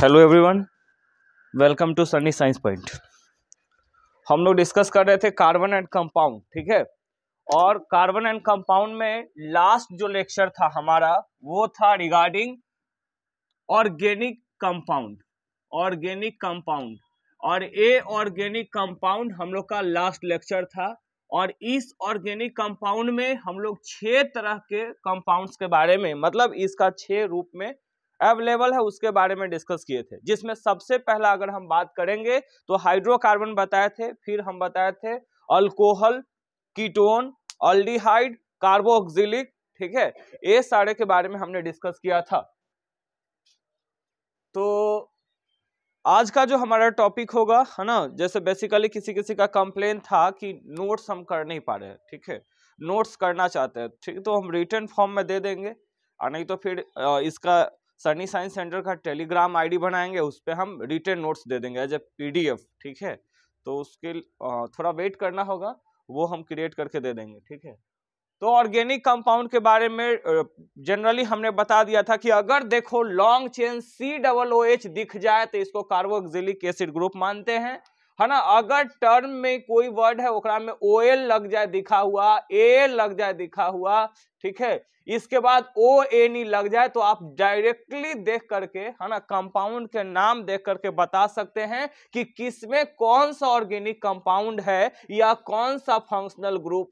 Hello everyone, welcome to Sunny Science Point. हम लोग discuss कर रहे थे कार्बन एंड कंपाउंड, ठीक है। और कार्बन एंड कंपाउंड में लास्ट जो लेक्चर था हमारा वो था रिगार्डिंग ऑर्गेनिक कंपाउंड। और ये ऑर्गेनिक कंपाउंड हम लोग का लास्ट लेक्चर था। और इस ऑर्गेनिक कंपाउंड में हम लोग 6 तरह के कंपाउंड्स के बारे में, मतलब इसका 6 रूप में अवेलेबल है, उसके बारे में डिस्कस किए थे। जिसमें सबसे पहला अगर हम बात करेंगे तो हाइड्रोकार्बन बताए थे, फिर हम बताए थे अल्कोहल, कीटोन, अल्डिहाइड, कार्बोक्सिलिक, ठीक है। ये सारे के बारे में हमने डिस्कस किया था। तो आज का जो हमारा टॉपिक होगा, है ना, जैसे बेसिकली किसी किसी का कंप्लेन था कि नोट्स हम कर नहीं पा रहे हैं, ठीक है। नोट्स करना चाहते हैं, ठीक, तो हम रिटन फॉर्म में दे देंगे, और नहीं तो फिर इसका सनी साइंस सेंटर का टेलीग्राम आईडी बनाएंगे, उस पर हम रिटन नोट्स दे देंगे एज ए पीडीएफ, ठीक है। तो उसके थोड़ा वेट करना होगा, वो हम क्रिएट करके दे देंगे, ठीक है। तो ऑर्गेनिक कंपाउंड के बारे में जनरली हमने बता दिया था कि अगर देखो लॉन्ग चेन COOH दिख जाए तो इसको कार्बोक्सिलिक एसिड ग्रुप मानते हैं, है ना। अगर टर्म में कोई वर्ड है ओकरा में OL लग जाए दिखा हुआ, A लग जाए दिखा हुआ, ठीक है, इसके बाद ONE लग जाए तो आप डायरेक्टली देख करके, है ना, कंपाउंड के नाम देख करके बता सकते हैं कि किसमें कौन सा ऑर्गेनिक कंपाउंड है या कौन सा फंक्शनल ग्रुप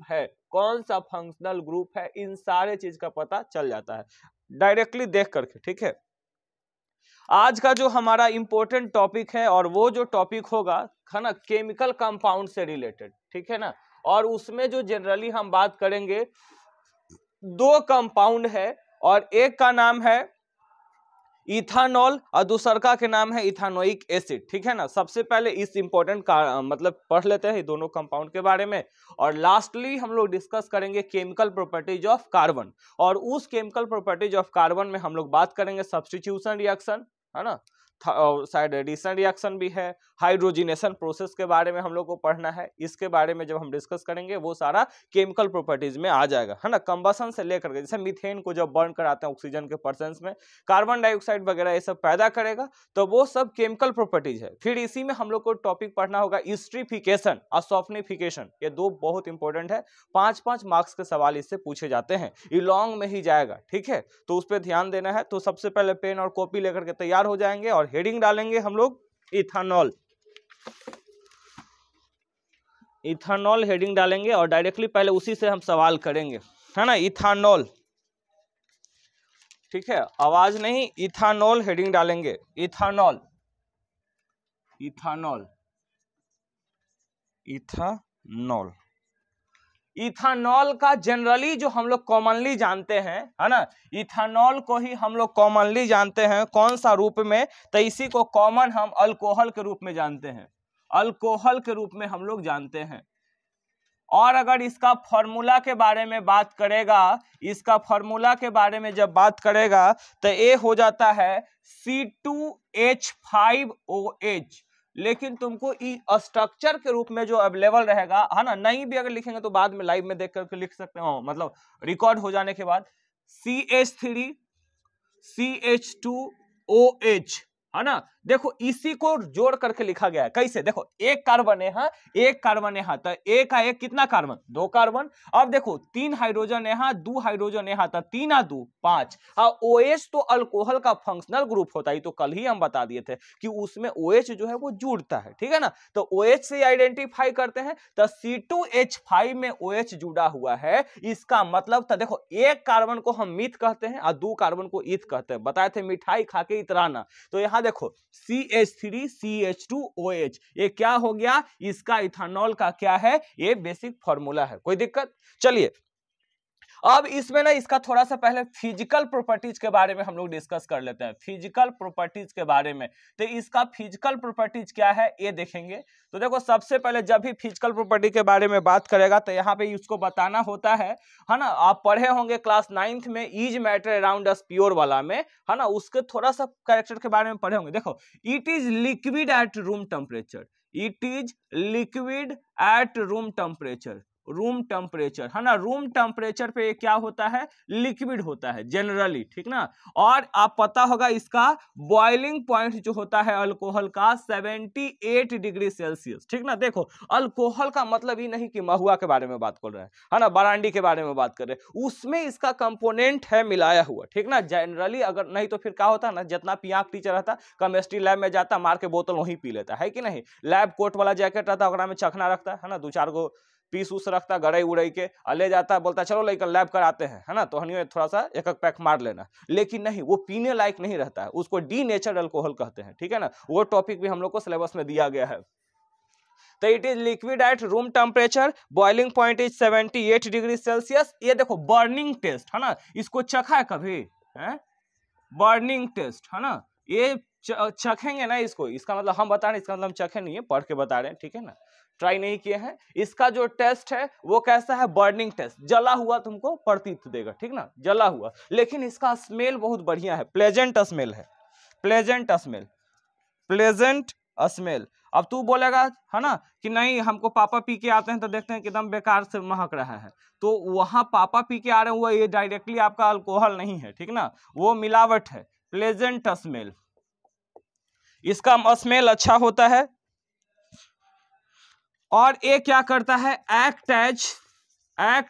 है, इन सारे चीज का पता चल जाता है डायरेक्टली देख करके, ठीक है। आज का जो हमारा इंपॉर्टेंट टॉपिक है, और वो जो टॉपिक होगा, है ना, केमिकल कंपाउंड से रिलेटेड, ठीक है ना। और उसमें जो जनरली हम बात करेंगे, 2 कंपाउंड है, और एक का नाम है इथानॉल और दूसरा के नाम है इथानोइक एसिड, ठीक है ना। सबसे पहले इस इंपॉर्टेंट का मतलब पढ़ लेते हैं दोनों कंपाउंड के बारे में, और लास्टली हम लोग डिस्कस करेंगे केमिकल प्रॉपर्टीज ऑफ कार्बन। और उस केमिकल प्रॉपर्टीज ऑफ कार्बन में हम लोग बात करेंगे सब्स्टिट्यूशन रिएक्शन, है ना, शायद एडिशन रिएक्शन भी है, हाइड्रोजिनेशन प्रोसेस के बारे में हम लोग को पढ़ना है। इसके बारे में जब हम डिस्कस करेंगे वो सारा केमिकल प्रॉपर्टीज में आ जाएगा, है ना। कंबसन से लेकर के, जैसे मीथेन को जब बर्न कराते हैं ऑक्सीजन के प्रेजेंस में, कार्बन डाइऑक्साइड वगैरह ये सब पैदा करेगा, तो वो सब केमिकल प्रॉपर्टीज है। फिर इसी में हम लोग को टॉपिक पढ़ना होगा स्ट्रीफिकेशन और सॉफ्टनिफिकेशन। ये 2 बहुत इंपॉर्टेंट है, 5-5 मार्क्स के सवाल इससे पूछे जाते हैं, ये लॉन्ग में ही जाएगा, ठीक है। तो उस पर ध्यान देना है। तो सबसे पहले पेन और कॉपी लेकर के तैयार हो जाएंगे, और हेडिंग डालेंगे हम लोग इथानॉल हेडिंग डालेंगे, और डायरेक्टली पहले उसी से हम सवाल करेंगे, है ना। इथानॉल, ठीक है, आवाज नहीं, इथानॉल हेडिंग डालेंगे। इथानॉल इथानॉल का जनरली जो हम लोग कॉमनली जानते हैं, है ना, इथानॉल को ही हम लोग कॉमनली जानते हैं कौन सा रूप में, तो इसी को कॉमन हम अल्कोहल के रूप में जानते हैं, हम लोग जानते हैं। और अगर इसका फॉर्मूला के बारे में बात करेगा, तो ये हो जाता है C2H5OH। लेकिन तुमको स्ट्रक्चर के रूप में जो अवेलेबल रहेगा, है ना, नहीं भी अगर लिखेंगे तो बाद में लाइव में देख करके लिख सकते हो, मतलब रिकॉर्ड हो जाने के बाद, CH3CH2OH, है ना। देखो इसी को जोड़ करके लिखा गया है, कैसे, देखो एक कार्बन यहाँ, तो एक का एक कितना कार्बन, 2 कार्बन। अब देखो 3 हाइड्रोजन यहाँ, 2 हाइड्रोजन यहाँ, तो 3 और 2 5। OH तो अल्कोहल का फंक्शनल ग्रुप होता है, तो कल ही हम बता दिए थे कि उसमें OH जो है वो जुड़ता है, ठीक है ना। तो OH से आइडेंटिफाई करते हैं, तो C2H5 में OH जुड़ा हुआ है, इसका मतलब था, देखो एक कार्बन को हम मीथ कहते हैं और 2 कार्बन को ईथ कहते हैं, बताए थे मिठाई खा के इतराना। तो यहाँ देखो CH3CH2OH, ये क्या हो गया, इसका इथानॉल का क्या है, ये बेसिक फॉर्मूला है, कोई दिक्कत। चलिए अब इसमें ना इसका थोड़ा सा पहले फिजिकल प्रॉपर्टीज के बारे में हम लोग डिस्कस कर लेते हैं, फिजिकल प्रॉपर्टीज के बारे में। तो इसका फिजिकल प्रॉपर्टीज क्या है ये देखेंगे। तो देखो सबसे पहले जब भी फिजिकल प्रॉपर्टी के बारे में बात करेगा तो यहाँ पे उसको बताना होता है ना। आप पढ़े होंगे क्लास 9th में is matter around us pure वाला में, है ना, उसके थोड़ा सा कैरेक्टर के बारे में पढ़े होंगे। देखो it is liquid at room temperature, room temperature, है ना। रूम टेम्परेचर पे क्या होता है, लिक्विड होता है जनरली, ठीक ना। और आप पता होगा इसका बॉइलिंग पॉइंट जो होता है अल्कोहल का 78 डिग्री सेल्सियस, ठीक ना। देखो अल्कोहल का मतलब ही नहीं कि महुआ के बारे में बात कर रहे हैं, है ना, बरांडी के बारे में बात कर रहे हैं, उसमें इसका कंपोनेंट है मिलाया हुआ, ठीक ना। जनरली अगर नहीं तो फिर क्या होता ना, जितना पियाक टीचर रहता केमिस्ट्री लैब में जाता, मार के बोतल वहीं पी लेता है कि नहीं। लैब कोट वाला जैकेट रहता है, में चखना रखता है ना, 2-4 गो पीस उस रखता गड़ई उड़ई के, ले जाता है, बोलता चलो लेकर लैब कराते हैं, है ना, तो हनियो थोड़ा सा एक एक पैक मार लेना। लेकिन नहीं, वो पीने लायक नहीं रहता है, उसको डीनेचर्ड अल्कोहल कहते हैं, ठीक है ना। वो टॉपिक भी हम लोग को सिलेबस में दिया गया है। तो it is liquid at room temperature, boiling point is 78 degree Celsius. ये देखो बर्निंग टेस्ट, है ना, इसको चखा है कभी, है बर्निंग टेस्ट, है ना। ये चखेंगे ना इसको, इसका मतलब हम बता रहे हैं, इसका मतलब चखे नहीं है, पढ़ के बता रहे हैं, ठीक है ना, ट्राई नहीं किए हैं। इसका जो टेस्ट है वो कैसा है, बर्निंग टेस्ट, जला हुआ तुमको प्रतीत देगा, ठीक ना, जला हुआ। लेकिन इसका स्मेल बहुत बढ़िया है, प्लेजेंट स्मेल है, प्लेजेंट स्मेल, प्लेजेंट स्मेल। अब तू बोलेगा, है ना, कि नहीं हमको पापा पी के आते हैं तो देखते हैं कि एकदम बेकार से महक रहा है, तो वहां पापा पी के आ रहे हुए, ये डायरेक्टली आपका अल्कोहल नहीं है, ठीक ना, वो मिलावट है, प्लेजेंट स्मेल, इसका स्मेल अच्छा होता है। और ये क्या करता है, एक्ट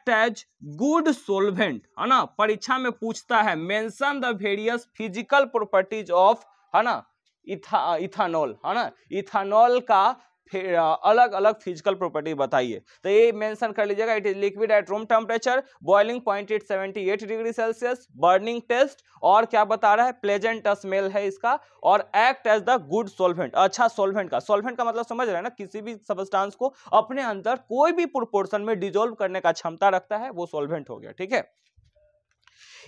एज गुड सोल्वेंट, है ना। परीक्षा में पूछता है, mention the various physical properties of, है ना, इथानॉल, है ना, इथानॉल का अलग अलग फिजिकल प्रॉपर्टी बताइए। तो ये मेंशन कर लीजिएगा, it is liquid at room temperature, boiling point it 78 degree Celsius, burning test, और क्या बता रहा है, प्लेजेंट स्मेल है इसका, और act as the good solvent, अच्छा सोल्वेंट का मतलब समझ रहे हैं ना, किसी भी सब्सटेंस को अपने अंदर कोई भी प्रोपोर्शन में डिसॉल्व करने का क्षमता रखता है, वो सोल्वेंट हो गया, ठीक है।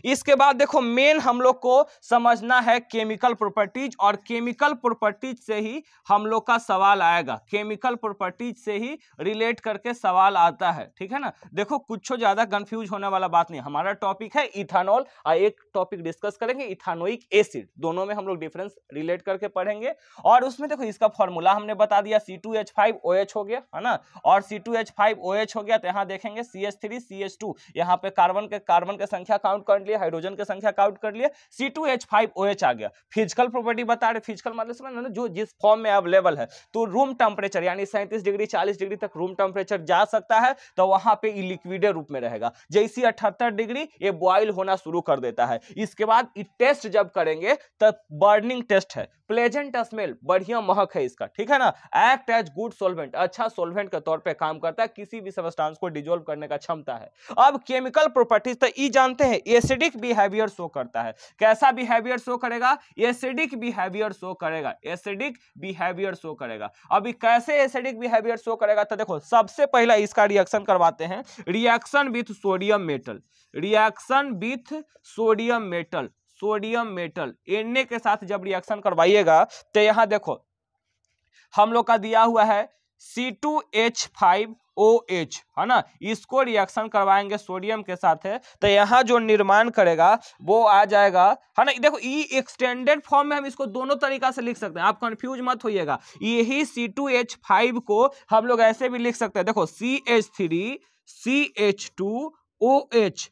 इसके बाद देखो मेन हम लोग को समझना है केमिकल प्रॉपर्टीज, और केमिकल प्रॉपर्टीज से ही हम लोग का सवाल आएगा, केमिकल प्रॉपर्टीज से ही रिलेट करके सवाल आता है, ठीक है ना। देखो कुछ ज्यादा कंफ्यूज होने वाला बात नहीं, हमारा टॉपिक है इथानॉल, और एक टॉपिक डिस्कस करेंगे इथानोइक एसिड, दोनों में हम लोग डिफरेंस रिलेट करके पढ़ेंगे। और उसमें देखो इसका फॉर्मूला हमने बता दिया, C2H5OH हो गया, है ना, और C2H5OH हो गया, तो यहाँ देखेंगे CH3CH2, यहाँ पे कार्बन के संख्या काउंट कर लिए, हाइड्रोजन की संख्या काउंट कर लिए, C2H5OH आ गया। फिजिकल प्रॉपर्टी बता रहे, फिजिकल मतलब समझ ना, जो जिस फॉर्म में अवेलेबल है, तो रूम टेम्परेचर यानी 37 डिग्री 40 डिग्री तक रूम टेम्परेचर जा सकता है, तो वहां पे लिक्विड रूप में रहेगा। जैसे 78 डिग्री ये बॉयल होना शुरू कर देता है। इसके बाद टेस्ट जब करेंगे तब बर्निंग टेस्ट है, प्लेजेंट स्मेल, बढ़िया महक है इसका, ठीक है ना। एक्ट एज गुड सोल्वेंट, अच्छा सोल्वेंट के तौर पे काम करता है, किसी भी सब्सटेंस को डिसॉल्व करने का क्षमता है। अब केमिकल प्रॉपर्टीज तो ये जानते हैं, एसिडिक बिहेवियर शो करता है, कैसा बिहेवियर शो करेगा, एसिडिक बिहेवियर शो करेगा, एसिडिक बिहेवियर शो करेगा। अभी कैसे एसिडिक बिहेवियर शो करेगा, तो देखो सबसे पहला इसका रिएक्शन करवाते हैं, reaction with sodium metal, reaction with sodium metal, sodium metal Na के साथ जब रिएक्शन करवाइएगा, तो यहां देखो हम लोग का दिया हुआ है C2H5OH, है ना, इसको रिएक्शन करवाएंगे सोडियम के साथ है, तो यहां जो निर्माण करेगा वो आ जाएगा, है ना। देखो ये एक्सटेंडेड फॉर्म में हम इसको दोनों तरीका से लिख सकते हैं, आप कंफ्यूज मत होइएगा। यही C2H5 को हम लोग ऐसे भी लिख सकते हैं, देखो CH3CH2OH,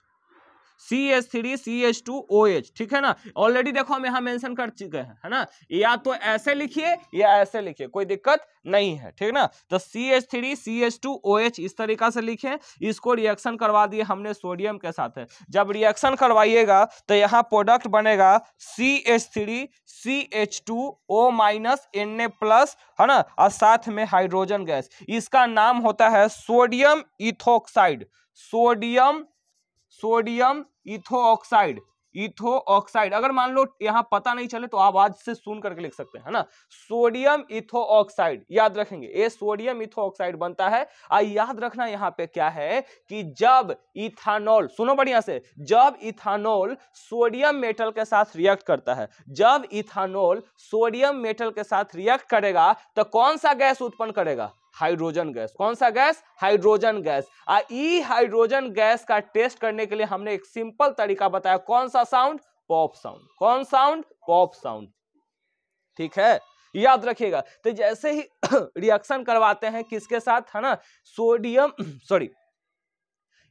CH3CH2OH, ठीक है ना। ऑलरेडी देखो हम यहां मेंशन कर चुके हैं, है ना, या तो ऐसे लिखिए या ऐसे लिखिए, कोई दिक्कत नहीं है, ठीक ना। तो CH3CH2OH इस तरीका से लिखे, इसको रिएक्शन करवा दिए हमने सोडियम के साथ है। जब रिएक्शन करवाइएगा तो यहां प्रोडक्ट बनेगा CH3CH2O- Na+, है ना, और साथ में हाइड्रोजन गैस, इसका नाम होता है सोडियम इथोक्साइड, सोडियम इथोऑक्साइड, इथोऑक्साइड। अगर मान लो यहां पता नहीं चले तो आवाज से सुन करके लिख सकते हैं, है ना, सोडियम इथोऑक्साइड, याद रखेंगे ये सोडियम इथोऑक्साइड बनता है। याद रखना यहां पे क्या है कि जब इथानॉल, सुनो बढ़िया से, जब इथानॉल सोडियम मेटल के साथ रिएक्ट करता है, जब इथानॉल सोडियम मेटल के साथ रिएक्ट करेगा तो कौन सा गैस उत्पन्न करेगा, हाइड्रोजन गैस। कौन सा gas, hydrogen gas. Hydrogen gas का टेस्ट करने के लिए हमने एक सिंपल तरीका बताया, कौन सा साउंड, पॉप साउंड, कौन साउंड, पॉप साउंड, ठीक है, याद रखिएगा। तो जैसे ही रिएक्शन करवाते हैं किसके साथ, है ना, सोडियम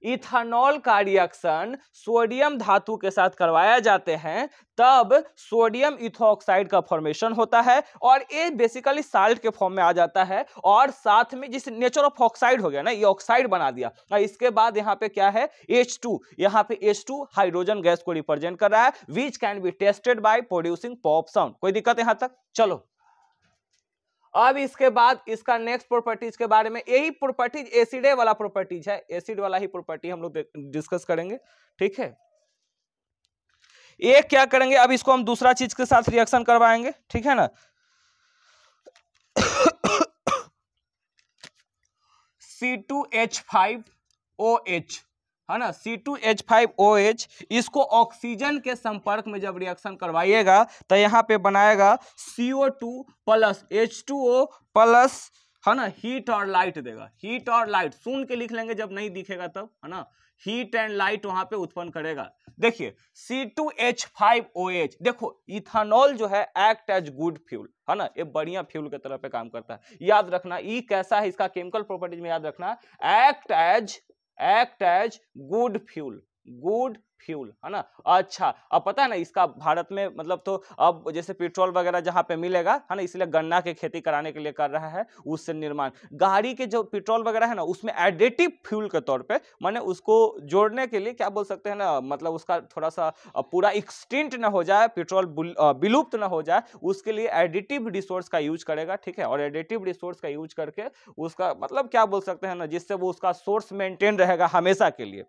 इथानॉल का रिएक्शन सोडियम धातु के साथ करवाया जाते हैं तब सोडियम इथोक्साइड का फॉर्मेशन होता है और ये बेसिकली साल्ट के फॉर्म में आ जाता है और साथ में जिस नेचर ऑफ ऑक्साइड हो गया ना, ये ऑक्साइड बना दिया। इसके बाद यहाँ पे क्या है H2, यहाँ पे H2 हाइड्रोजन गैस को रिप्रेजेंट कर रहा है which can be tested by producing pop sound. कोई दिक्कत यहां तक? चलो अब इसके बाद इसका नेक्स्ट प्रॉपर्टीज के बारे में, यही प्रॉपर्टीज एसिड वाला प्रॉपर्टीज है, एसिड वाला ही प्रॉपर्टी हम लोग डिस्कस करेंगे, ठीक है। एक क्या करेंगे, अब इसको हम दूसरा चीज के साथ रिएक्शन करवाएंगे, ठीक है ना। C2H5OH है ना, C2H5OH, इसको ऑक्सीजन के संपर्क में जब रिएक्शन करवाइएगा तो यहाँ पे बनाएगा CO2 प्लस H2O प्लस, है ना, हीट और लाइट देगा। हीट और लाइट सुन के लिख लेंगे जब नहीं दिखेगा तब, है ना, हीट एंड लाइट वहां पे उत्पन्न करेगा। देखिए C2H5OH, देखो इथानॉल जो है एक्ट एज गुड फ्यूल, है ना, ये बढ़िया फ्यूल के तरह पे काम करता है। याद रखना ये कैसा है, इसका केमिकल प्रॉपर्टीज में याद रखना, act as good fuel, good fuel, है ना। अच्छा, अब पता है ना इसका भारत में मतलब, तो अब जैसे पेट्रोल वगैरह जहां पे मिलेगा, है ना, इसलिए गन्ना की खेती कराने के लिए कर रहा है, उससे निर्माण गाड़ी के जो पेट्रोल वगैरह है ना, उसमें एडिटिव फ्यूल के तौर पे, माने उसको जोड़ने के लिए क्या बोल सकते हैं ना, मतलब उसका थोड़ा सा पूरा एक्सटिंक्ट ना हो जाए, पेट्रोल विलुप्त ना हो जाए, उसके लिए एडिटिव रिसोर्स का यूज करेगा, ठीक है। और एडिटिव रिसोर्स का यूज करके उसका मतलब क्या बोल सकते हैं ना, जिससे वो उसका सोर्स मेंटेन रहेगा हमेशा के लिए,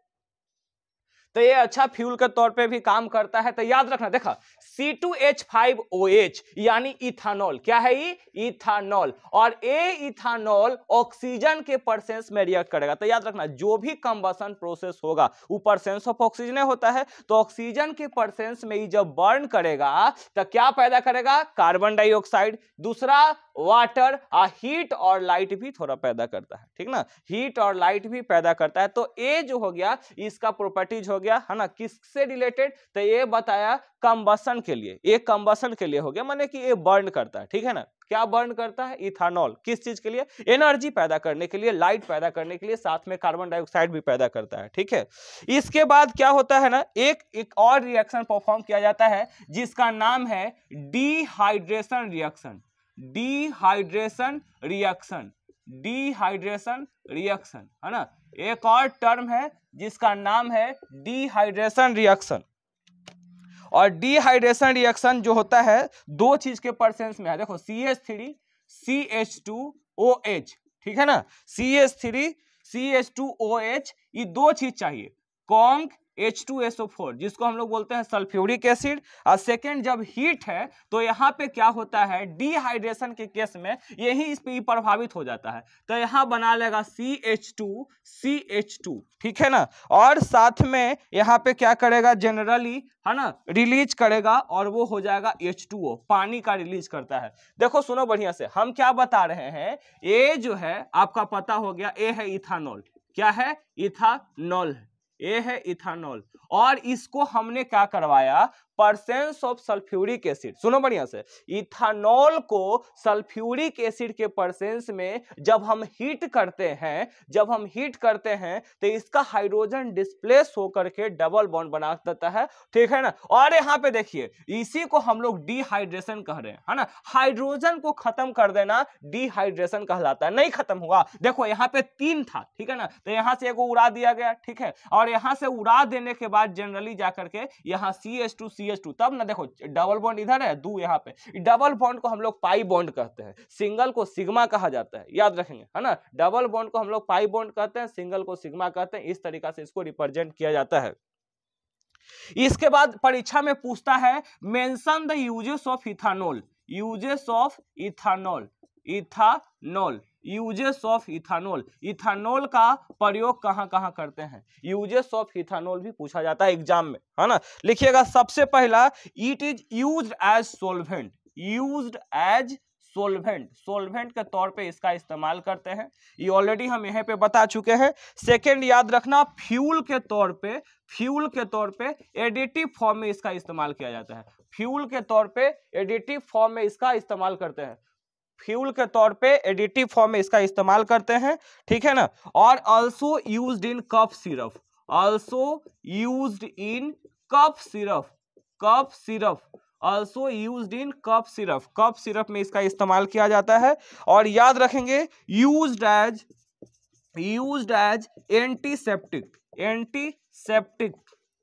तो ये अच्छा फ्यूल के तौर पे भी काम करता है। तो याद रखना, देखा C2H5OH यानी इथानॉल, क्या है ये? इथानॉल। और ये इथानॉल ऑक्सीजन के परसेंस में रिएक्ट करेगा। तो याद रखना जो भी कंबशन प्रोसेस होगा वो परसेंस ऑफ ऑक्सीजन होता है, तो ऑक्सीजन के परसेंस में ही जब बर्न करेगा तो क्या पैदा करेगा? कार्बन डाइऑक्साइड, दूसरा वाटर, हीट और लाइट भी थोड़ा पैदा करता है, ठीक ना, हीट और लाइट भी पैदा करता है। तो ये जो हो गया इसका प्रॉपर्टीज हो गया, है ना, किससे रिलेटेड? तो ये बताया कंबशन के लिए, ये कंबशन के लिए हो गया, माने कि ये बर्न करता है, ठीक है ना। क्या बर्न करता है? इथानॉल। किस चीज के लिए? एनर्जी पैदा करने के लिए, लाइट पैदा करने के लिए, साथ में कार्बन डाइऑक्साइड भी पैदा करता है, ठीक है। इसके बाद क्या होता है ना, एक और रिएक्शन परफॉर्म किया जाता है जिसका नाम है dehydration reaction. Dehydration reaction, dehydration reaction, है ना, एक और टर्म है जिसका नाम है डिहाइड्रेशन रिएक्शन। और डिहाइड्रेशन रिएक्शन जो होता है दो चीज के परसेंस में है, देखो CH3 CH2OH, ठीक है ना, CH3 CH2OH, ये दो चीज चाहिए, कॉन्क H2SO4 जिसको हम लोग बोलते हैं सल्फ्यूरिक एसिड। और सेकेंड जब हीट है तो यहाँ पे क्या होता है, डिहाइड्रेशन के केस में यही इस पे प्रभावित हो जाता है, तो यहाँ बना लेगा CH2, ठीक है ना। और साथ में यहाँ पे क्या करेगा, जनरली, है ना, रिलीज करेगा और वो हो जाएगा H2O, पानी का रिलीज करता है। देखो सुनो बढ़िया से, हम क्या बता रहे हैं, ये जो है आपका पता हो गया, ये है इथानॉल, क्या है? इथानॉल है, ये है इथानॉल। और इसको हमने क्या करवाया, परसेंस ऑफ सल्फ्यूरिक एसिड। सुनो बढ़िया से, इथानॉल को सल्फ्यूरिक एसिड के परसेंस में जब हम हीट करते हैं, तो इसका हाइड्रोजन डिस्प्लेस होकर के डबल बॉन्ड बना देता है, ठीक है ना। और यहाँ पे देखिए इसी को हम लोग डिहाइड्रेशन कह रहे हैं, है ना, हाइड्रोजन को खत्म कर देना डिहाइड्रेशन कहलाता है। नहीं खत्म हुआ, देखो यहाँ पे 3 था, ठीक है ना, तो यहाँ से एगो उड़ा दिया गया, ठीक है, और यहाँ से उड़ा देने के बाद जनरली जाकर के यहाँ CH2 तब ना, देखो डबल बॉन्ड इधर है, दो यहाँ पे, डबल बॉन्ड को हम लोग पाई बॉन्ड कहते हैं, सिंगल को सिग्मा कहा जाता है, याद रखेंगे, है ना, डबल बॉन्ड को हम लोग पाई बॉन्ड कहते हैं, सिंगल को सिग्मा कहते हैं, इस तरीका से इसको रिप्रेजेंट किया जाता है। इसके बाद परीक्षा में पूछता है, mention the uses of ethanol, uses of ethanol, ethanol, uses of ethanol, ethanol का प्रयोग कहां कहां करते हैं, यूजेस ऑफ इथानॉल भी पूछा जाता है एग्जाम में, है ना। लिखिएगा सबसे पहला, it is used as solvent, used as solvent, solvent के तौर पे इसका इस्तेमाल करते हैं, ये ऑलरेडी हम यहाँ पे बता चुके हैं। सेकंड याद रखना, फ्यूल के तौर पे, फ्यूल के तौर पे एडिटिव फॉर्म में इसका इस्तेमाल किया जाता है, फ्यूल के तौर पे एडिटिव फॉर्म में इसका इस्तेमाल करते हैं। फ्यूल के तौर पे एडिटिव फॉर्म में इसका इस्तेमाल करते हैं, ठीक है ना। और also used in cough syrup, also used in cough syrup, cough syrup, also used in cough syrup, cough syrup में इसका इस्तेमाल किया जाता है। और याद रखेंगे used as antiseptic, antiseptic,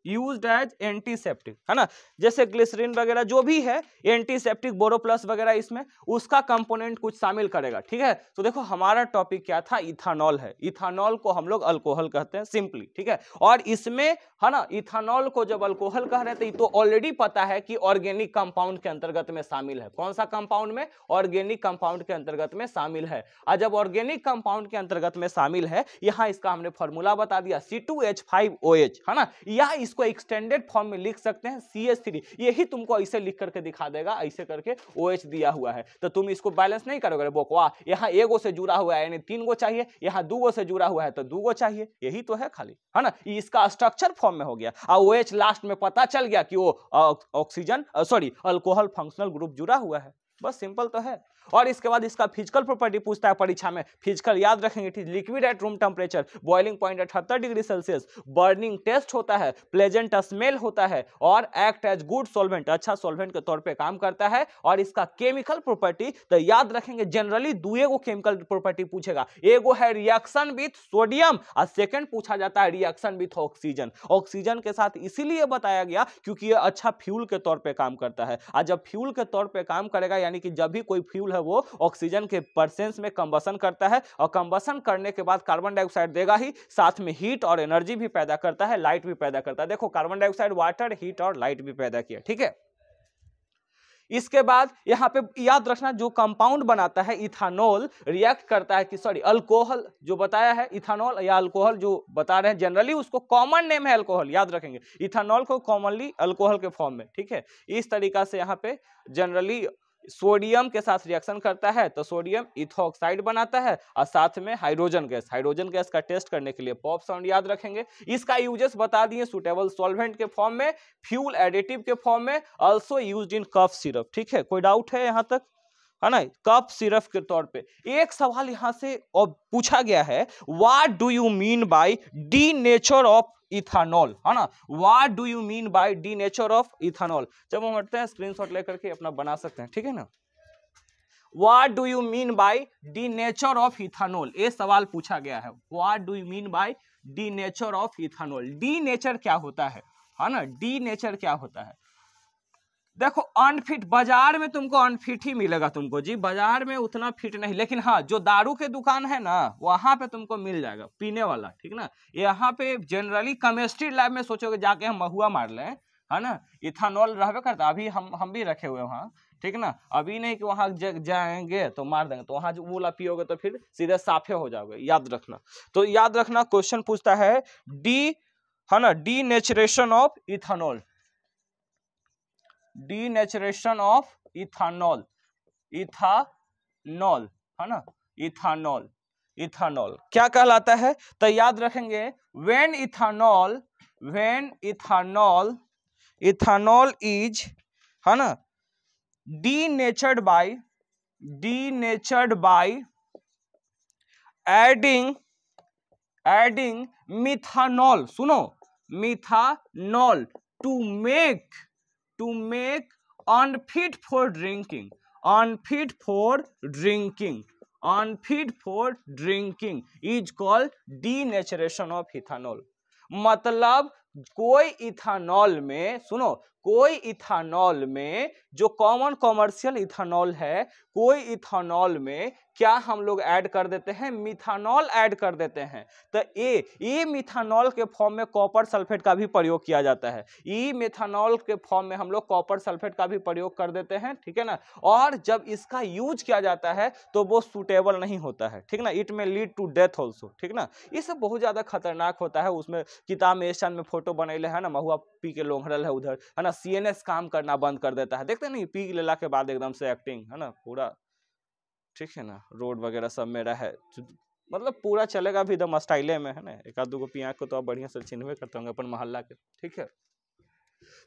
used as antiseptic, है ना। जैसे ग्लिसरीन वगैरह जो भी है एंटीसेप्टिक, बोरोप्लस वगैरह इसमें उसका कंपोनेंट कुछ शामिल करेगा, ठीक है। तो देखो हमारा टॉपिक क्या था, इथानॉल है। इथानॉल को हम लोग अल्कोहल कहते हैं सिंपली, ठीक है। और इसमें है ना, इथानॉल को जब अल्कोहल कह रहे थे तो ऑलरेडी पता है कि ऑर्गेनिक कंपाउंड के अंतर्गत में शामिल है। कौन सा कंपाउंड में, ऑर्गेनिक कंपाउंड के अंतर्गत में शामिल है। और जब ऑर्गेनिक कंपाउंड के अंतर्गत में शामिल है, यहां इसका हमने फॉर्मूला बता दिया C2H5OH, है ना। या इसको एक्सटेंडेड फॉर्म में लिख सकते हैं CH3, यही तुमको ऐसे लिख करके दिखा देगा, ऐसे करके OH दिया हुआ है। तो तुम इसको बैलेंस नहीं करोगे, बोकवा यहाँ एगो से जुड़ा हुआ है यानी 3 गो चाहिए, यहाँ 2 गो से जुड़ा हुआ है तो 2 गो चाहिए, यही तो है खाली, है ना। इसका स्ट्रक्चर फॉर्म में हो गया और OH लास्ट में पता चल गया कि वो oxygen sorry alcohol functional group जुड़ा हुआ है, बस सिंपल तो है। और इसके बाद इसका फिजिकल प्रॉपर्टी पूछता है परीक्षा में। फिजिकल याद रखेंगे, liquid at room temperature, boiling point 78 degree Celsius, burning test होता है, प्लेजेंट स्मेल होता है और एक्ट एज गुड सॉल्वेंट, अच्छा सॉल्वेंट के तौर पे काम करता है। और इसका केमिकल प्रॉपर्टी तो याद रखेंगे, जनरली दुएगो केमिकल प्रॉपर्टी पूछेगा, एगो है रिएक्शन विथ सोडियम और सेकंड पूछा जाता है रिएक्शन विथ ऑक्सीजन। ऑक्सीजन के साथ इसीलिए बताया गया क्योंकि ये अच्छा फ्यूल के तौर पे काम करता है। और जब फ्यूल के तौर पे काम करेगा यानी कि जब भी कोई फ्यूल वो ऑक्सीजन के प्रेजेंस में कंबसन करता है और कंबसन करने के बाद कार्बन डाइऑक्साइड देगा ही, साथ में हीट और एनर्जी भी पैदा करता है, लाइट भी पैदा करता है। देखो कार्बन डाइऑक्साइड, वाटर, हीट और लाइट भी पैदा किया, ठीक है। इसके बाद यहां पे याद रखना, जो कंपाउंड बनाता है इथानॉल रिएक्ट करता है कि सॉरी अल्कोहल जो बताया है, इथानॉल या अल्कोहल जो बता रहे हैं, जनरली उसको कॉमन नेम है अल्कोहल, याद रखेंगे इथानॉल को कॉमनली अल्कोहल के फॉर्म में, ठीक है। इस तरीका से यहाँ पे जनरली सोडियम के साथ रिएक्शन करता है तो सोडियम इथोक्साइड बनाता है और साथ में हाइड्रोजन गैस, हाइड्रोजन गैस का टेस्ट करने के लिए पॉप साउंड याद रखेंगे। इसका यूजेस बता दिए, सुटेबल सॉल्वेंट के फॉर्म में, फ्यूल एडिटिव के फॉर्म में, also used in cough syrup, ठीक है। कोई डाउट है यहां तक, है ना। कफ सिरप के तौर पे एक सवाल यहां से और पूछा गया है, what do you mean by denature of ethanol, है ना। What do you mean by denature of ethanol. जब हम हटते हैं स्क्रीनशॉट लेकर के अपना बना सकते हैं, ठीक है ना। What do you mean by denature of ethanol, ये सवाल पूछा गया है। What do you mean by denature of ethanol. Denature क्या होता है ना, डीनेचर क्या होता है। देखो अनफिट, बाजार में तुमको अनफिट ही मिलेगा तुमको जी, बाजार में उतना फिट नहीं, लेकिन हाँ जो दारू के दुकान है ना वहां पे तुमको मिल जाएगा पीने वाला, ठीक ना। यहाँ पे जनरली केमिस्ट्री लैब में सोचोगे जाके हम महुआ मार लें, है ना, इथानॉल रहबे करता। अभी हम भी रखे हुए वहाँ, ठीक ना। अभी नहीं कि वहां जाएंगे तो मार देंगे, तो वहां जो वो पियोगे तो फिर सीधे साफे हो जाओगे, याद रखना। तो याद रखना क्वेश्चन पूछता है है ना, denaturation of ethanol, denaturation of ethanol, ethanol, है ना, इथानॉल, इथानॉल क्या कहलाता है। तो याद रखेंगे, when ethanol, when ethanol, ethanol is, है ना, denatured by, denatured by adding, adding methanol, सुनो methanol to make, to make unfit for drinking, unfit for drinking, unfit for drinking is called denaturation of ethanol। मतलब कोई ethanol में, सुनो, कोई ethanol में जो कॉमन कॉमर्शियल इथानॉल है, कोई इथानॉल में क्या हम लोग ऐड कर देते हैं, मिथानॉल ऐड कर देते हैं। तो ये मिथानॉल के फॉर्म में कॉपर सल्फेट का भी प्रयोग किया जाता है, ये मिथानॉल के फॉर्म में हम लोग कॉपर सल्फेट का भी प्रयोग कर देते हैं, ठीक है ना। और जब इसका यूज किया जाता है तो वो सुटेबल नहीं होता है, ठीक ना, इट में लीड टू डेथ ऑल्सो, ठीक ना। ये सब बहुत ज्यादा खतरनाक होता है। उसमें किताब में एशियन में फोटो बनैले है ना, महुआ पी के लोंघरल है उधर, है ना, CNS काम करना बंद कर देता है, देखते नहीं, पी लेला के बाद एकदम से एक्टिंग, है ना, पूरा, ठीक है ना, रोड वगैरह सब में रहे, मतलब पूरा चलेगा भी एकदम स्टाइले में, है ना। एक आध दो पिया को तो आप बढ़िया से चिन्हवे करते होंगे अपन मोहल्ला के, ठीक है।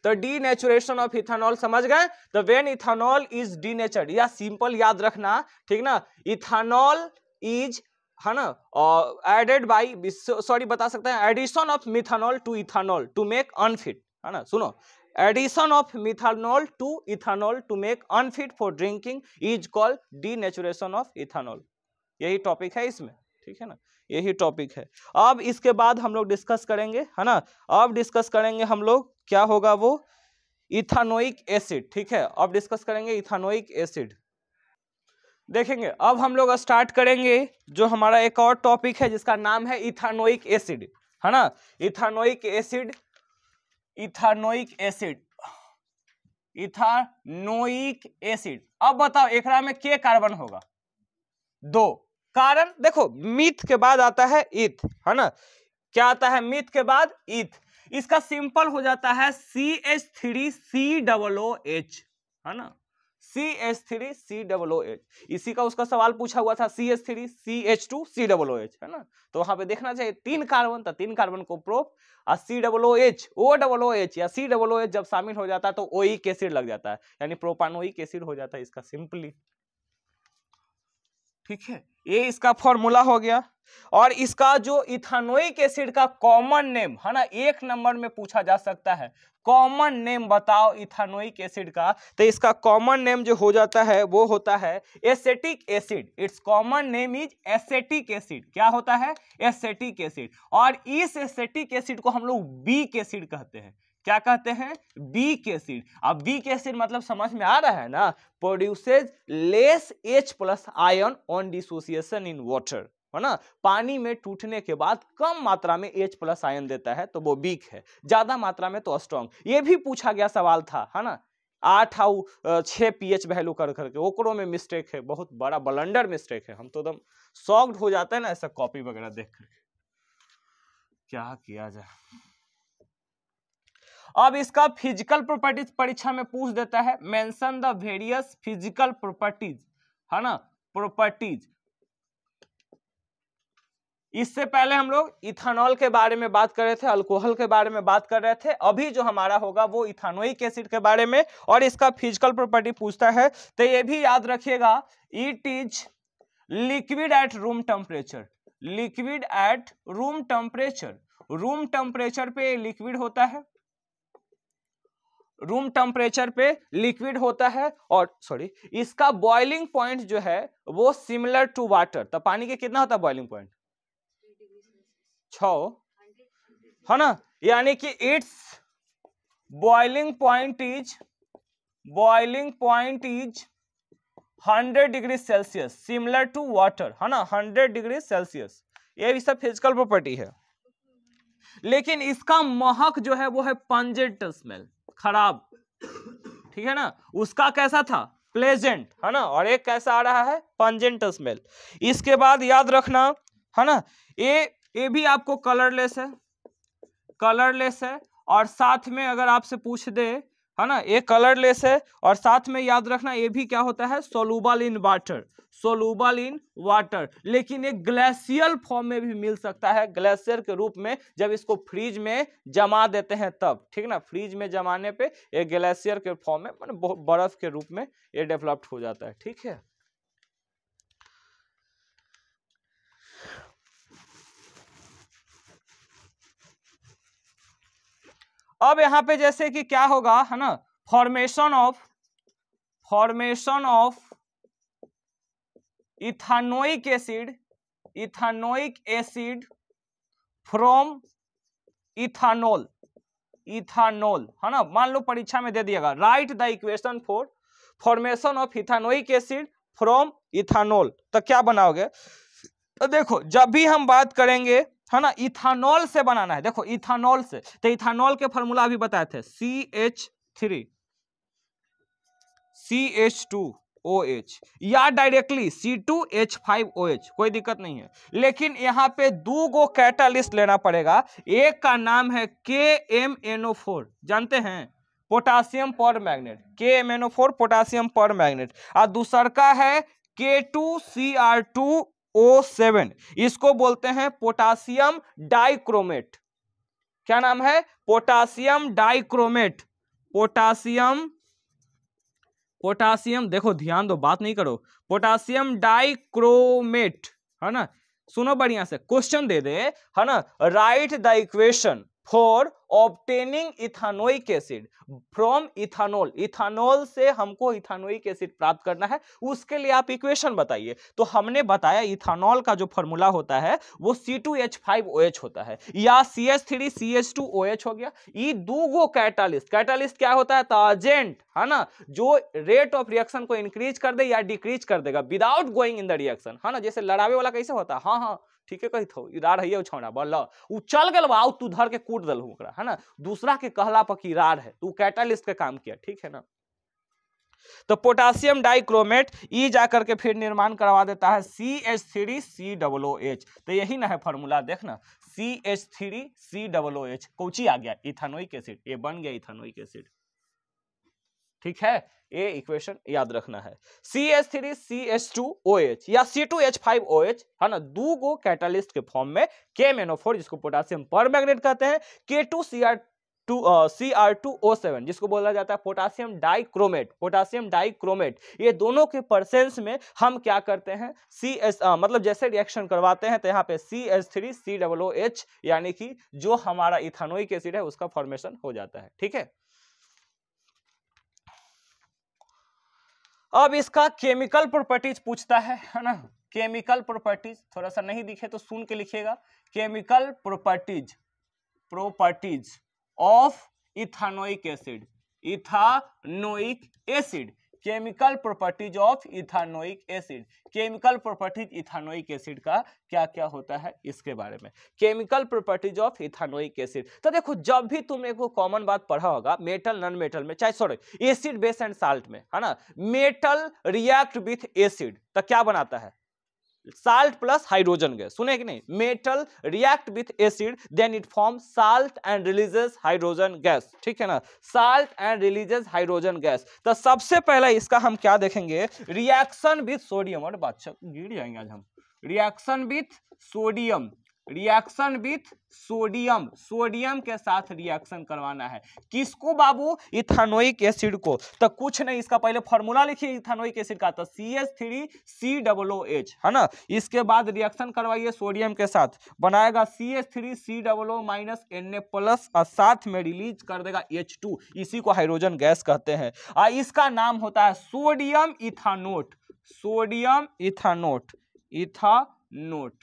तो डीनेचुरेशन ऑफ इथेनॉल समझ गए। तो व्हेन इथेनॉल इज डीनेचर्ड, या सिंपल याद रखना, ठीक ना, इथेनॉल इज, है ना, एडेड बाय, सॉरी बता सकते हैं, addition of methanol to ethanol to make unfit, है ना, सुनो, addition of methanol to ethanol to make unfit for drinking is called denaturation of ethanol. यही टॉपिक है इसमें, ठीक है ना, यही टॉपिक है। अब इसके बाद हम लोग डिस्कस करेंगे, है ना, अब डिस्कस करेंगे हम लोग क्या होगा वो इथानोइक एसिड, ठीक है, अब डिस्कस करेंगे इथानोइक एसिड। देखेंगे अब हम लोग स्टार्ट करेंगे जो हमारा एक और टॉपिक है जिसका नाम है इथानोइक एसिड, है ना, ethanoic acid, ethanoic acid, ethanoic acid. अब बताओ एकरा में के कार्बन होगा? 2। कारण देखो, मीथ के बाद आता है ईथ, है ना, क्या आता है मीथ के बाद? ईथ। इसका सिंपल हो जाता है CH3COOH, है ना, CH3COOH। इसी का उसका सवाल पूछा हुआ था, CH3CH2COOH, है ना, तो वहां पे देखना चाहिए 3 कार्बन था, 3 कार्बन को प्रोप, और COOH, OOH या COOH जब शामिल हो जाता है तो ओइक एसिड लग जाता है, यानी प्रोपानोइक एसिड हो जाता है इसका सिंपली, ठीक है, ये इसका फॉर्मूला हो गया। और इसका जो इथानोइक एसिड का कॉमन नेम, है ना, 1 नंबर में पूछा जा सकता है, कॉमन नेम बताओ इथानोइक एसिड का, तो इसका कॉमन नेम जो हो जाता है वो होता है acetic acid. It's common name is acetic acid. क्या होता है? Acetic acid. और इस एसेटिक एसिड को हम लोग वीक एसिड कहते हैं। क्या कहते हैं? Weak acid. अब वीक एसिड मतलब समझ में आ रहा है ना, produces less H+ ion on dissociation in water, है ना, पानी में टूटने के बाद कम मात्रा में H+ आयन देता है तो वो वीक है, ज्यादा मात्रा में तो स्ट्रॉन्ग। ये भी पूछा गया सवाल था, है ना, 8 और 6 pH वैल्यू कर करके, ओकरो में मिस्टेक है, बहुत बड़ा ब्लंडर मिस्टेक है। हम तो एकदम शॉक्ड हो जाते हैं ना ऐसा कॉपी वगैरह देख करके, क्या किया जाए। अब इसका फिजिकल प्रॉपर्टीज परीक्षा में पूछ देता है, mention the various physical properties, है ना, प्रॉपर्टीज। इससे पहले हम लोग इथेनॉल के बारे में बात कर रहे थे, अल्कोहल के बारे में बात कर रहे थे, अभी जो हमारा होगा वो इथानोइक एसिड के बारे में, और इसका फिजिकल प्रॉपर्टी पूछता है। तो ये भी याद रखिएगा, it is liquid at room temperature, liquid at room temperature, room temperature पे लिक्विड होता है, रूम टेम्परेचर पे लिक्विड होता है। और सॉरी, इसका बॉइलिंग पॉइंट जो है वो सिमिलर टू वाटर। तो पानी के कितना होता है बॉइलिंग पॉइंट? 6, है ना, यानी कि its boiling point is 100 degree Celsius, similar to water, है ना, 100 डिग्री सेल्सियस। ये भी सब फिजिकल प्रॉपर्टी है। लेकिन इसका महक जो है वो है पंजेंट स्मेल, खराब, ठीक है ना। उसका कैसा था? प्लेजेंट, है ना, और एक कैसा आ रहा है? Pungent smell. इसके बाद याद रखना, है ना, ये भी आपको कलरलेस है, कलरलेस है, और साथ में अगर आपसे पूछ दे, है ना, ये कलरलेस है, और साथ में याद रखना ये भी क्या होता है? Soluble in water, soluble in water. लेकिन एक ग्लेशियल फॉर्म में भी मिल सकता है, ग्लेशियर के रूप में, जब इसको फ्रीज में जमा देते हैं तब, ठीक ना, फ्रीज में जमाने पे एक ग्लेशियर के फॉर्म में, मतलब बर्फ के रूप में ये डेवलप्ड हो जाता है, ठीक है। अब यहां पे जैसे कि क्या होगा, है ना, formation of ethanoic acid, ethanoic acid from ethanol, ethanol, है ना, मान लो परीक्षा में दे दिएगा, write the equation for formation of ethanoic acid from ethanol. तो क्या बनाओगे? तो देखो, जब भी हम बात करेंगे, है ना, इथानॉल से बनाना है, देखो इथानॉल से, तो इथानॉल के फॉर्मूला अभी बताए थे, CH3 CH2OH, या डायरेक्टली C2H5OH, कोई दिक्कत नहीं है। लेकिन यहाँ पे 2 गो कैटालिस्ट लेना पड़ेगा। एक का नाम है KMNO4, जानते हैं, पोटासियम पर मैग्नेट, KMNO4 पोटासियम पर मैग्नेट, और दूसर का है K2Cr2O7, इसको बोलते हैं पोटासियम डाइक्रोमेट। क्या नाम है? Potassium dichromate. पोटासियम देखो ध्यान दो, बात नहीं करो। पोटासियम डाइक्रोमेट, है ना। सुनो बढ़िया से, क्वेश्चन दे दे, है ना। Right the equation for obtaining ethanoic acid from ethanol. Ethanol से हमको इथानोइक एसिड प्राप्त करना है, उसके लिए आप इक्वेशन बताइए। तो हमने बताया इथानॉल का जो फॉर्मूला होता है वो C2H5OH होता है, या CH3CH2OH हो गया। ये दो कैटालिस्ट, कैटालिस्ट क्या होता है? एजेंट, है ना, जो रेट ऑफ रिएक्शन को इंक्रीज कर दे या डिक्रीज कर देगा without going in the reaction, है ना। जैसे लड़ावे वाला कैसे होता है? हाँ हाँ ठीक है, कही थो इरार है छौड़ा बोल उ चल गल बा, तू धर के कूट दल ओकरा, है ना। दूसरा के कहला पर की रार है, तू कैटालिस्ट का काम किया, ठीक है ना। तो पोटासियम डाइक्रोमेट ई जाकर के फिर निर्माण करवा देता है CH3COOH। तो यही ना है फॉर्मूला, देखना CH3COOH कौची आ गया? इथानोइक एसिड, ये बन गया इथानोइक एसिड, ठीक है। ये इक्वेशन याद रखना है। CH3CH2OH या C2H5OH, है ना, दो गो कैटालिस्ट के फॉर्म में KMnO4 जिसको पोटासियम परमैंगनेट कहते हैं, K2Cr2O7 जिसको बोला जाता है पोटासियम डाइक्रोमेट। पोटासियम डाइक्रोमेट, ये दोनों के प्रेजेंस में हम क्या करते हैं? मतलब जैसे रिएक्शन करवाते हैं तो यहाँ पे CH3COOH यानी कि जो हमारा इथानोइक एसिड है उसका फॉर्मेशन हो जाता है, ठीक है। अब इसका केमिकल प्रॉपर्टीज पूछता है ना। केमिकल प्रॉपर्टीज थोड़ा सा नहीं दिखे तो सुन के लिखिएगा। Chemical properties of ethanoic acid, ethanoic acid, chemical properties of ethanoic acid. Chemical properties ethanoic acid का क्या क्या होता है इसके बारे में। Chemical properties of ethanoic acid, तो देखो जब भी तुम एक कॉमन बात पढ़ा होगा मेटल नॉन मेटल में, चाहे sorry acid base and salt में, है ना, मेटल रिएक्ट विथ एसिड तो क्या बनाता है? साल्ट प्लस हाइड्रोजन गैस, सुने कि नहीं? Metal react with acid then it form salt and releases hydrogen gas, ठीक है ना। Salt and releases hydrogen gas. तो सबसे पहले इसका हम क्या देखेंगे? Reaction with sodium. और बादशाह गिर जाएंगे आज हम। Reaction with sodium, reaction with sodium, sodium के साथ रिएक्शन करवाना है। किसको बाबू? इथानोइक एसिड को। तो कुछ नहीं, इसका पहले फॉर्मूला लिखिए इथानोइक एसिड का, तो CH3COOH, है ना। इसके बाद रिएक्शन करवाइए सोडियम के साथ, बनाएगा CH3COO -Na+ और साथ में रिलीज कर देगा H2, इसी को हाइड्रोजन गैस कहते हैं। इसका नाम होता है सोडियम इथानोट, सोडियम इथानोट, इथानोट,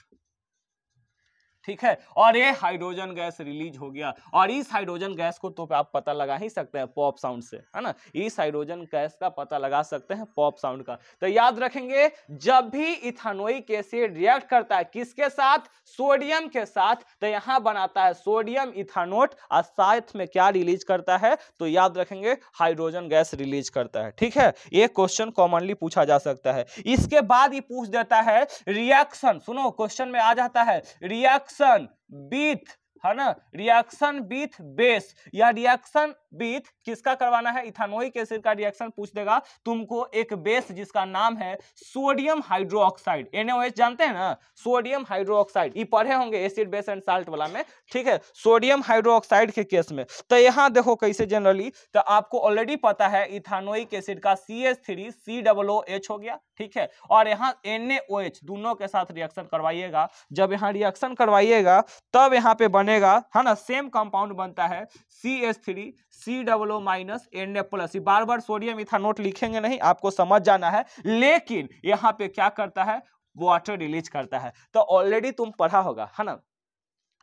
ठीक है। और ये हाइड्रोजन गैस रिलीज हो गया, और इस हाइड्रोजन गैस को तो आप पता लगा ही सकते हैं पॉप साउंड से, है ना। इस हाइड्रोजन गैस का पता लगा सकते हैं पॉप साउंड का। तो याद रखेंगे जब भी इथानोइक एसिड रिएक्ट करता है किसके साथ? सोडियम के साथ, तो यहां बनाता है सोडियम इथानोट, और साथ में क्या रिलीज करता है? तो याद रखेंगे हाइड्रोजन गैस रिलीज करता है, ठीक है। ये क्वेश्चन कॉमनली पूछा जा सकता है। इसके बाद ही पूछ देता है रिएक्शन, सुनो क्वेश्चन में आ जाता है रिएक्शन विथ, है ना, रिएक्शन विथ बेस, या रिएक्शन विथ किसका करवाना है? इथानोइक एसिड का रिएक्शन पूछ देगा तुमको एक बेस जिसका नाम है सोडियम हाइड्रोक्साइड, NaOH जानते हैं ना, सोडियम हाइड्रोक्साइड, ये पढ़े होंगे एसिड बेस एंड साल्ट वाला में, ठीक है, सोडियम हाइड्रोक्साइड के केस में। तो यहां देखो कैसे जनरली, तो आपको ऑलरेडी पता है इथानोइक एसिड का CH3COOH हो गया, ठीक है, और यहाँ NaOH दोनों के साथ रिएक्शन करवाइएगा। जब यहाँ रिएक्शन करवाइएगा तब यहाँ पे बनेगा, है ना, सेम कंपाउंड बनता है CH3COO -Na+। बार बार सोडियम इथानोट लिखेंगे नहीं, आपको समझ जाना है, लेकिन यहाँ पे क्या करता है? वाटर रिलीज करता है। तो ऑलरेडी तुम पढ़ा होगा, है ना।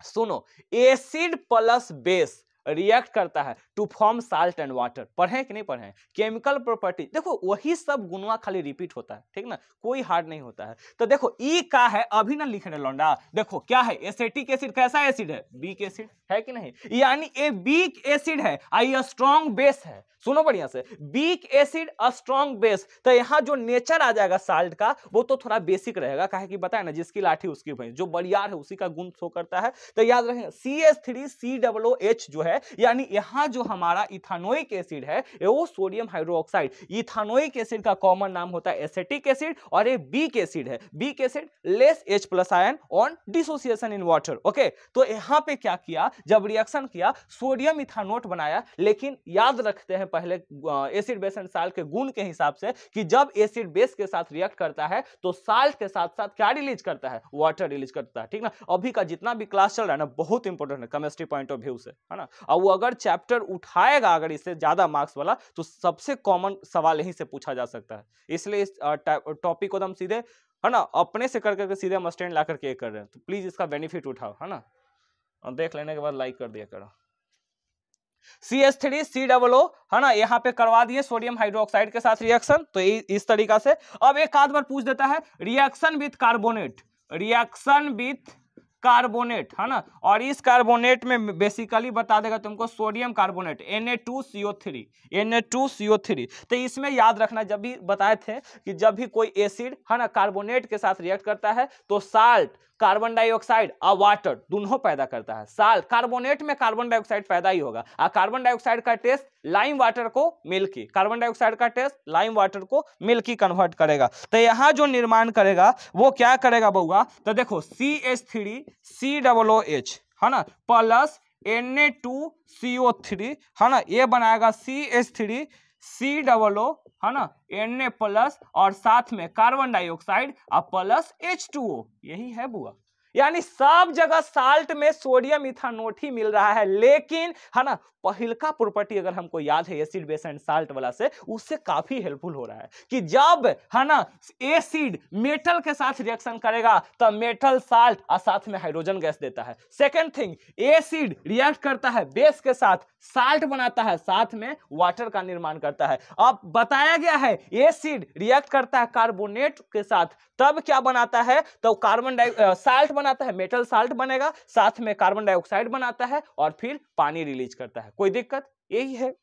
सुनो, एसिड प्लस बेस रिएक्ट करता है to form salt and water, पढ़े कि नहीं पढ़े? केमिकल प्रॉपर्टी देखो वही सब गुणवा खाली रिपीट होता है, ठीक ना, कोई हार्ड नहीं होता है। तो देखो ई का है, अभी ना लिख रहे लौंडा, देखो क्या है? एसिटिक एसिड कैसा एसिड है? वीक एसिड है कि नहीं? यानी ए वीक एसिड है, आई स्ट्रॉन्ग बेस है। सुनो बढ़िया से, वीक एसिड स्ट्रॉन्ग बेस। तो यहाँ जो नेचर आ जाएगा साल्ट का वो तो थोड़ा बेसिक रहेगा, काहे कि बताया ना जिसकी लाठी उसकी भैंस, जो बड़ियार है उसी का गुण शो करता है। तो याद रखें CH3COOH जो है है, यानी यहाँ जो हमारा इथानोइक एसिड है वो सोडियम हाइड्रोक्साइड, इथानोइक एसिड का कॉमन नाम होता है एसेटिक एसिड, और ये वीक एसिड है। Weak acid less H+ ion on dissociation in water. Okay, तो यहाँ पे क्या किया, जब रिएक्शन किया सोडियम इथानोट बनाया, लेकिन याद रखते हैं पहले एसिड बेस एंड साल्ट के गुण के हिसाब से कि जब एसिड बेस के साथ रिएक्ट करता है तो साल्ट के साथ साथ क्या रिलीज करता है, वाटर रिलीज करता है। ठीक ना, अभी का जितना भी क्लास चल रहा है ना बहुत इंपॉर्टेंट है केमिस्ट्री पॉइंट ऑफ व्यू से, है ना। और वो अगर चैप्टर उठाएगा अगर इससे ज्यादा मार्क्स वाला तो सबसे कॉमन सवाल यहीं से पूछा जा सकता है। इसलिए इस टॉपिक को एकदम सीधे, है ना, अपने से करके सीधे हम स्टैंड ला करके कर रहे हैं, तो प्लीज इसका बेनिफिट उठाओ, है ना, और देख लेने के बाद लाइक कर दिया करो। CH3COO, है ना, यहाँ पे करवा दिए सोडियम हाइड्रोक्साइड के साथ रिएक्शन, तो इस तरीका से। अब एक आध बार पूछ देता है reaction with carbonate, reaction with carbonate, है ना, और इस कार्बोनेट में बेसिकली बता देगा तुमको सोडियम कार्बोनेट Na2CO3, Na2CO3। तो इसमें याद रखना, जब भी बताए थे कि जब भी कोई एसिड, है ना, कार्बोनेट के साथ रिएक्ट करता है तो साल्ट, कार्बन डाइऑक्साइड और वाटर दोनों पैदा करता है। साल्ट, कार्बोनेट में कार्बन डाइऑक्साइड पैदा ही होगा, और कार्बन डाइऑक्साइड का टेस्ट लाइम वाटर को मिल्की, कार्बन डाइऑक्साइड का टेस्ट लाइम वाटर को मिल्की कन्वर्ट करेगा। तो यहाँ जो निर्माण करेगा वो क्या करेगा बउआ, तो देखो CH3COOH, है ना, प्लस Na2CO3, है ना, ये बनाएगा CH3COO, है ना, Na+ और साथ में कार्बन डाइऑक्साइड और प्लस H2O, यही है बुआ। यानी सब जगह साल्ट में सोडियम इथानोट ही मिल रहा है, लेकिन, है ना, पहिलका प्रॉपर्टी अगर हमको याद है एसिड बेस एंड साल्ट वाला से, उससे काफी हेल्पफुल हो रहा है कि जब, है ना, एसिड मेटल के साथ रिएक्शन करेगा तब मेटल साल्ट और साथ में हाइड्रोजन गैस देता है। सेकेंड थिंग, एसिड रिएक्ट करता है बेस के साथ, साल्ट बनाता है, साथ में वाटर का निर्माण करता है। अब बताया गया है एसिड रिएक्ट करता है कार्बोनेट के साथ, तब क्या बनाता है, तो कार्बन साल्ट बनाता है, मेटल साल्ट बनेगा, साथ में कार्बन डाइऑक्साइड बनाता है और फिर पानी रिलीज करता है। कोई दिक्कत, यही है।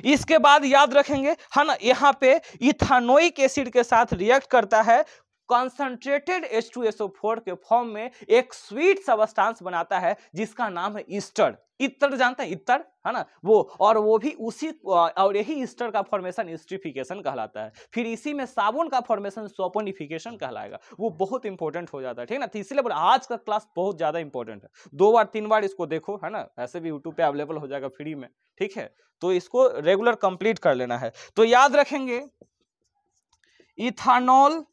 इसके बाद याद रखेंगे, है ना, यहाँ पे इथानोइक एसिड के साथ रिएक्ट करता है, कंसंट्रेटेड H2SO4 के फॉर्म में एक स्वीट सबस्टांस बनाता है जिसका नाम है ईस्टर। इत्र जानते हैं, इत्र, है ना, वो, और वो भी उसी, और यही ईस्टर का फॉर्मेशन स्ट्रिफिकेशन कहलाता है। फिर इसी में साबुन का फॉर्मेशन सोपोनिफिकेशन कहलाएगा, वो बहुत इंपॉर्टेंट हो जाता है। ठीक ना, तो इसलिए आज का क्लास बहुत ज्यादा इंपॉर्टेंट है, 2 बार 3 बार इसको देखो, है ना, ऐसे भी यूट्यूब पे अवेलेबल हो जाएगा फ्री में। ठीक है, तो इसको रेगुलर कंप्लीट कर लेना है। तो याद रखेंगे ethanol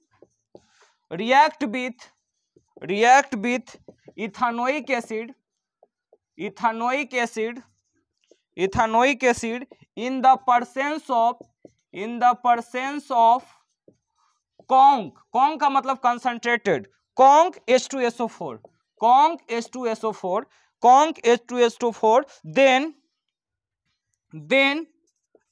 react with ethanoic acid in the presence of conc का मतलब concentrated conc H2SO4 then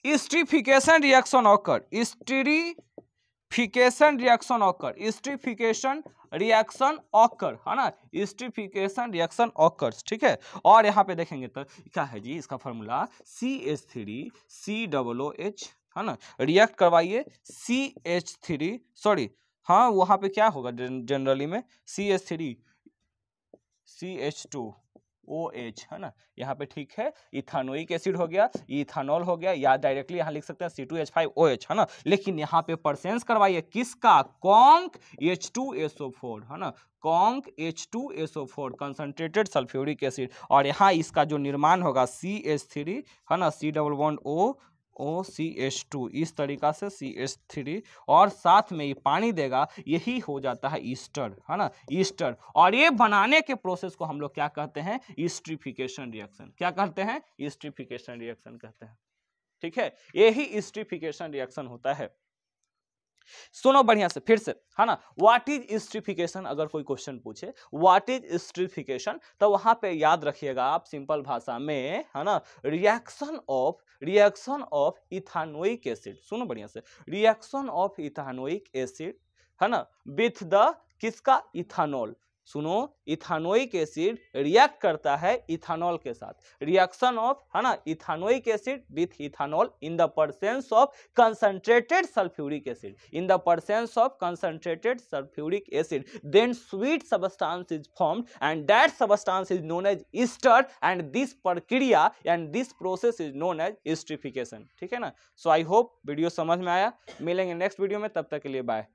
esterification reaction occur, esterification reaction occur, है ना, esterification reaction occurs। ठीक है, और यहाँ पे देखेंगे तो क्या है जी, इसका फॉर्मूला CH3COOH, है ना, रिएक्ट करवाइए CH3, सॉरी, हाँ, वहां पे क्या होगा जनरली में CH2OH, है ना, यहाँ पे ठीक है, इथानोइक एसिड हो गया, इथानॉल हो गया, या डायरेक्टली यहाँ लिख सकते हैं C2H5OH, है ना, लेकिन यहाँ पे परसेंस करवाइए किसका, कॉन्क H2SO4, है ना, conc H2SO4 concentrated sulphuric acid, और यहाँ इसका जो निर्माण होगा CH3, है ना, C डबल बॉन्ड OCH2, इस तरीका से CH3, और साथ में ये पानी देगा, यही हो जाता है ईस्टर, है ना, ईस्टर। और ये बनाने के प्रोसेस को हम लोग क्या कहते हैं, ईस्टरिफिकेशन रिएक्शन। क्या कहते हैं, ईस्टरिफिकेशन रिएक्शन कहते हैं। ठीक है, यही ईस्टरिफिकेशन रिएक्शन होता है। सुनो बढ़िया से फिर से, है ना, व्हाट इज ईस्टरिफिकेशन, अगर कोई क्वेश्चन पूछे व्हाट इज ईस्टरिफिकेशन, तो वहां पे याद रखिएगा आप सिंपल भाषा में, है ना, रिएक्शन ऑफ इथानोइक एसिड। सुनो बढ़िया से, रिएक्शन ऑफ इथानोइक एसिड, है ना, विथ द किसका, इथानॉल, सुनो, इथानोइक एसिड रिएक्ट करता है इथानॉल के साथ, रिएक्शन ऑफ, है ना, ethanoic acid with ethanol in the presence of concentrated sulphuric acid, in the presence of concentrated sulphuric acid, then sweet substance is formed and that substance is known as ester and this प्रक्रिया and this process is known as esterification. ठीक है ना। सो I hope video समझ में आया। मिलेंगे next video में, तब तक के लिए बाय।